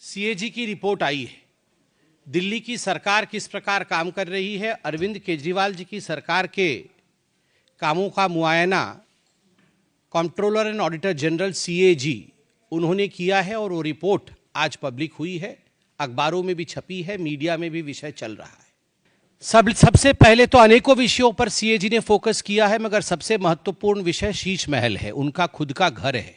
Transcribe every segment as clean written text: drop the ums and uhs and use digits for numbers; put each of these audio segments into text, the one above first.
CAG की report आई है। दिल्ली की सरकार किस प्रकार काम कर रही है, अरविंद केजरीवाल जी की सरकार के कामों का मुआयना controller and auditor general CAG उन्होंने किया है और वो रिपोर्ट आज पब्लिक हुई है, अखबारों में भी छपी है, मीडिया में भी विषय चल रहा है। सबसे पहले तो अनेकों विषयों पर सीएजी ने फोकस किया है, मगर सबसे महत्वपूर्ण विषय शीश महल है, उनका खुद का घर है।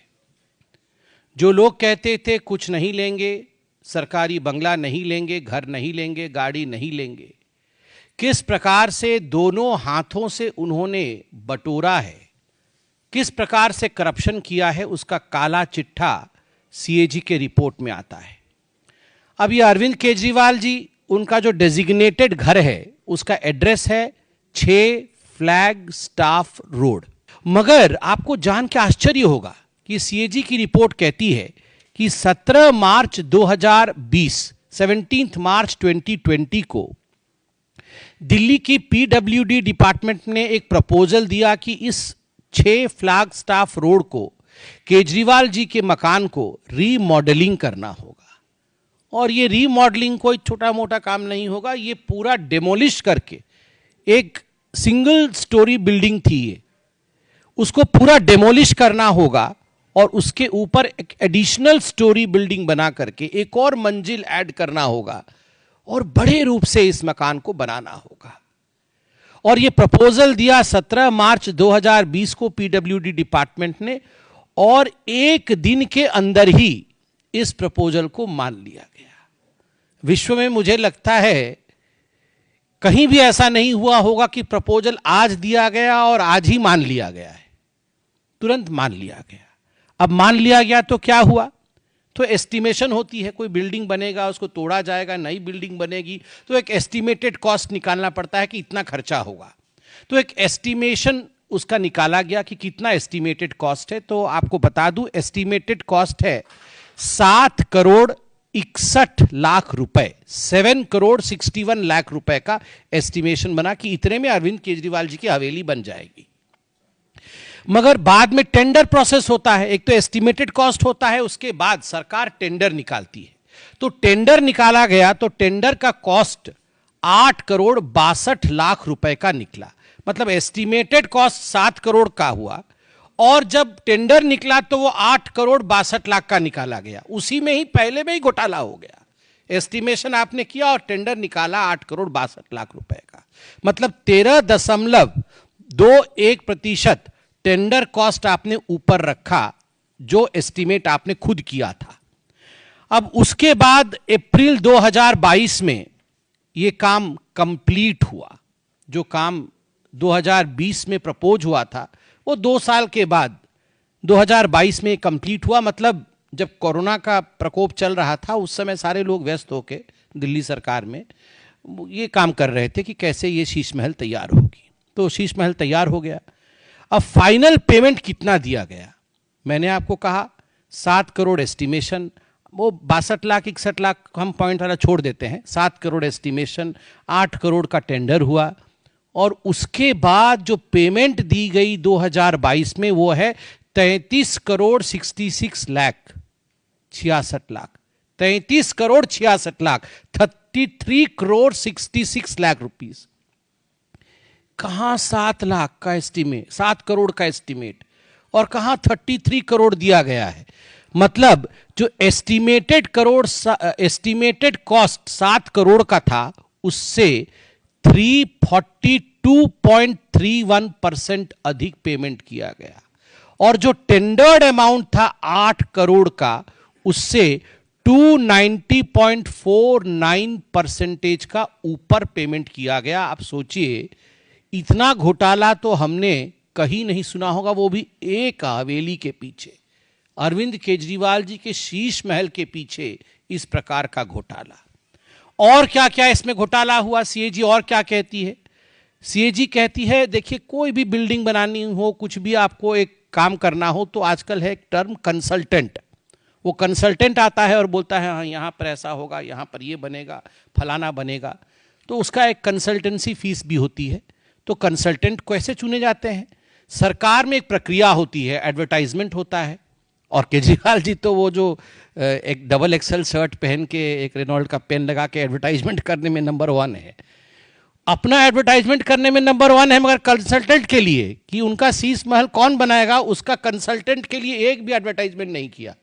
जो लोग कहते थे कुछ नहीं लेंगे, सरकारी बंगला नहीं लेंगे, घर नहीं लेंगे, गाड़ी नहीं लेंगे, किस प्रकार से दोनों हाथों से उन्होंने बटोरा है, किस प्रकार से करप्शन किया है, उसका काला चिट्ठा सीएजी के रिपोर्ट में आता है। अब ये अरविंद केजरीवाल जी, उनका जो डेजिग्नेटेड घर है उसका एड्रेस है 6 फ्लैग स्टाफ रोड। मगर आपको जान के आश्चर्य होगा कि सीएजी की रिपोर्ट कहती है कि 17 मार्च 2020 17 मार्च 2020 को दिल्ली की पीडब्ल्यूडी डिपार्टमेंट ने एक प्रपोजल दिया कि इस 6 फ्लैग स्टाफ रोड को, केजरीवाल जी के मकान को रीमॉडलिंग करना होगा। और ये रीमॉडलिंग कोई छोटा मोटा काम नहीं होगा, ये पूरा डेमोलिश करके, एक सिंगल स्टोरी बिल्डिंग थी ये, उसको पूरा डेमोलिश करना होगा और उसके ऊपर एक एडिशनल स्टोरी बिल्डिंग बना करके एक और मंजिल ऐड करना होगा और बड़े रूप से इस मकान को बनाना होगा। और ये प्रपोजल दिया 17 मार्च 2020 को पीडब्ल्यूडी डिपार्टमेंट ने, और एक दिन के अंदर ही इस प्रपोजल को मान लिया गया। विश्व में मुझे लगता है कहीं भी ऐसा नहीं हुआ होगा कि प्रपोजल आज दिया गया और आज ही मान लिया गया है, तुरंत मान लिया गया। अब मान लिया गया तो क्या हुआ, तो एस्टिमेशन होती है, कोई बिल्डिंग बनेगा, उसको तोड़ा जाएगा, नई बिल्डिंग बनेगी, तो एक एस्टिमेटेड कॉस्ट निकालना पड़ता है कि इतना खर्चा होगा। तो एक एस्टिमेशन उसका निकाला गया कि कितना एस्टिमेटेड कॉस्ट है। तो आपको बता दूं, एस्टिमेटेड कॉस्ट है 7 करोड़ 61 लाख रुपए, 7 करोड़ 61 लाख रुपए का एस्टिमेशन बना कि इतने में अरविंद केजरीवाल जी की हवेली बन जाएगी। मगर बाद में टेंडर प्रोसेस होता है, एक तो एस्टिमेटेड कॉस्ट होता है, उसके बाद सरकार टेंडर निकालती है। तो टेंडर निकाला गया तो टेंडर का कॉस्ट 8 करोड़ 62 लाख रुपए का निकला। मतलब एस्टिमेटेड कॉस्ट 7 करोड़ का हुआ और जब टेंडर निकला तो वो 8 करोड़ 62 लाख का निकाला गया। उसी में ही पहले में ही घोटाला हो गया। एस्टिमेशन आपने किया और टेंडर निकाला 8 करोड़ 62 लाख रुपए का, मतलब 13.21% टेंडर कॉस्ट आपने ऊपर रखा, जो एस्टीमेट आपने खुद किया था। अब उसके बाद अप्रैल 2022 में यह काम कंप्लीट हुआ। जो काम 2020 में प्रपोज हुआ था वो 2 साल के बाद 2022 में कंप्लीट हुआ। मतलब जब कोरोना का प्रकोप चल रहा था उस समय सारे लोग व्यस्त होकर दिल्ली सरकार में ये काम कर रहे थे कि कैसे ये शीश महल तैयार होगी। तो शीश महल तैयार हो गया। अब फाइनल पेमेंट कितना दिया गया, मैंने आपको कहा 7 करोड़ एस्टिमेशन, वो 62 लाख 61 लाख हम पॉइंट वाला छोड़ देते हैं, 7 करोड़ एस्टिमेशन, 8 करोड़ का टेंडर हुआ और उसके बाद जो पेमेंट दी गई 2022 में वो है 33 करोड़ 66 लाख 66 लाख 33 करोड़ 66 लाख 33 करोड़ 66 लाख रुपीस। कहां 7 लाख का एस्टीमेट, 7 करोड़ का एस्टीमेट, और कहां 33 करोड़ दिया गया है। मतलब जो एस्टीमेटेड कॉस्ट 7 करोड़ का था उससे 342.31% अधिक पेमेंट किया गया, और जो टेंडर्ड अमाउंट था 8 करोड़ का उससे 290.49% का ऊपर पेमेंट किया गया। आप सोचिए, इतना घोटाला तो हमने कहीं नहीं सुना होगा, वो भी एक हवेली के पीछे, अरविंद केजरीवाल जी के शीश महल के पीछे इस प्रकार का घोटाला। और क्या क्या इसमें घोटाला हुआ, सीएजी और क्या कहती है? सीएजी कहती है, देखिए कोई भी बिल्डिंग बनानी हो, कुछ भी आपको एक काम करना हो तो आजकल है एक टर्म कंसल्टेंट। वो कंसल्टेंट आता है और बोलता है हाँ यहाँ पर ऐसा होगा, यहाँ पर ये बनेगा, फलाना बनेगा, तो उसका एक कंसल्टेंसी फीस भी होती है। तो कंसल्टेंट कैसे चुने जाते हैं? सरकार में एक प्रक्रिया होती है, एडवर्टाइजमेंट होता है और केजरीवाल जी तो वो जो एक डबल एक्सेल शर्ट पहन के एक रेनॉल्ड का पेन लगा के एडवर्टाइजमेंट करने में नंबर 1 है, अपना एडवर्टाइजमेंट करने में नंबर 1 है, मगर कंसल्टेंट के लिए कि उनका शीश महल कौन बनाएगा, उसका कंसल्टेंट के लिए एक भी एडवर्टाइजमेंट नहीं किया।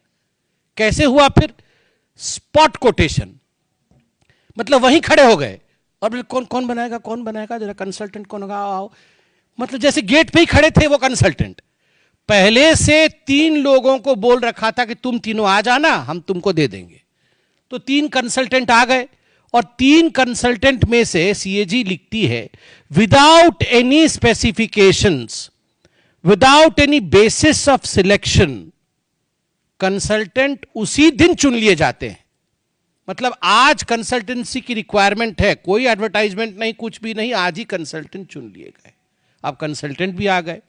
कैसे हुआ फिर? स्पॉट कोटेशन, मतलब वहीं खड़े हो गए और कौन कौन बनाएगा, कौन बनाएगा, जरा कंसल्टेंट कौन होगा, आओ। मतलब जैसे गेट पे ही खड़े थे वो कंसल्टेंट। पहले से 3 लोगों को बोल रखा था कि तुम तीनों आ जाना, हम तुमको दे देंगे। तो 3 कंसल्टेंट आ गए और 3 कंसल्टेंट में से सीएजी लिखती है, without any specifications, without any basis of selection, consultant उसी दिन चुन लिए जाते हैं। मतलब आज कंसल्टेंसी की रिक्वायरमेंट है, कोई एडवर्टाइजमेंट नहीं, कुछ भी नहीं, आज ही कंसल्टेंट चुन लिए गए। अब कंसल्टेंट भी आ गए।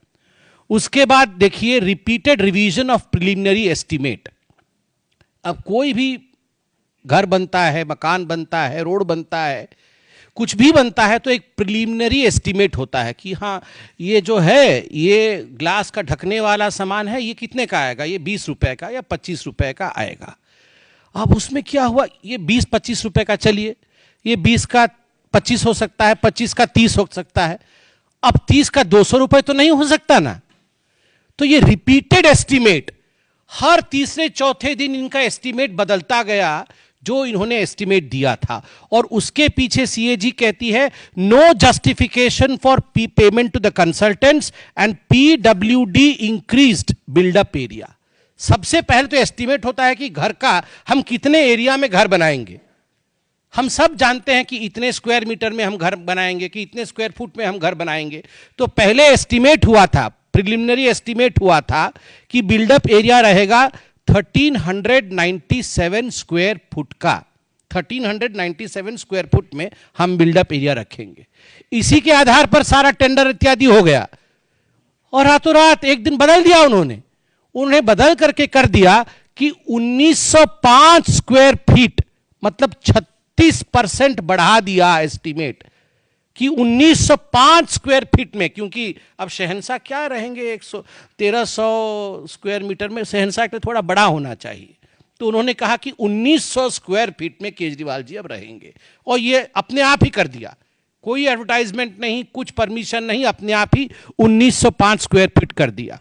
उसके बाद देखिए repeated revision of preliminary estimate. अब कोई भी घर बनता है, मकान बनता है, रोड बनता है, कुछ भी बनता है तो एक प्रिलिमिनरी एस्टीमेट होता है कि हाँ ये जो है, ये ग्लास का ढकने वाला सामान है, ये कितने का आएगा, ये 20 रुपए का या 25 रुपए का आएगा। अब उसमें क्या हुआ, ये 20-25 रुपए का, चलिए ये 20 का 25 हो सकता है, 25 का 30 हो सकता है, अब 30 का 200 रुपए तो नहीं हो सकता ना। तो ये रिपीटेड एस्टीमेट, हर तीसरे चौथे दिन इनका एस्टीमेट बदलता गया जो इन्होंने एस्टीमेट दिया था। और उसके पीछे सीएजी कहती है, no justification for payment to the consultants and PWD increased buildup area. सबसे पहले तो एस्टीमेट होता है कि घर का हम कितने एरिया में घर बनाएंगे। हम सब जानते हैं कि इतने स्क्वायर मीटर में हम घर बनाएंगे, कि इतने स्क्वायर फुट में हम घर बनाएंगे। तो पहले एस्टीमेट हुआ था, प्रिलिमिनरी एस्टीमेट हुआ था कि बिल्डअप एरिया रहेगा 1397 स्क्वायर फुट का। 1397 स्क्वायर फुट में हम बिल्डअप एरिया रखेंगे। इसी के आधार पर सारा टेंडर इत्यादि हो गया और रातों रात एक दिन बदल दिया उन्होंने बदल करके कर दिया कि 1905 स्क्वायर फीट, मतलब 36% बढ़ा दिया एस्टीमेट कि 1905 स्क्वायर फीट में। क्योंकि अब शहंशाह क्या रहेंगे 1300 स्क्वायर मीटर में, शहंशाह के थोड़ा बड़ा होना चाहिए। तो उन्होंने कहा कि 1900 स्क्वायर फीट में केजरीवाल जी अब रहेंगे, और ये अपने आप ही कर दिया, कोई एडवर्टाइजमेंट नहीं, कुछ परमिशन नहीं, अपने आप ही 1905 स्क्वायर फीट कर दिया।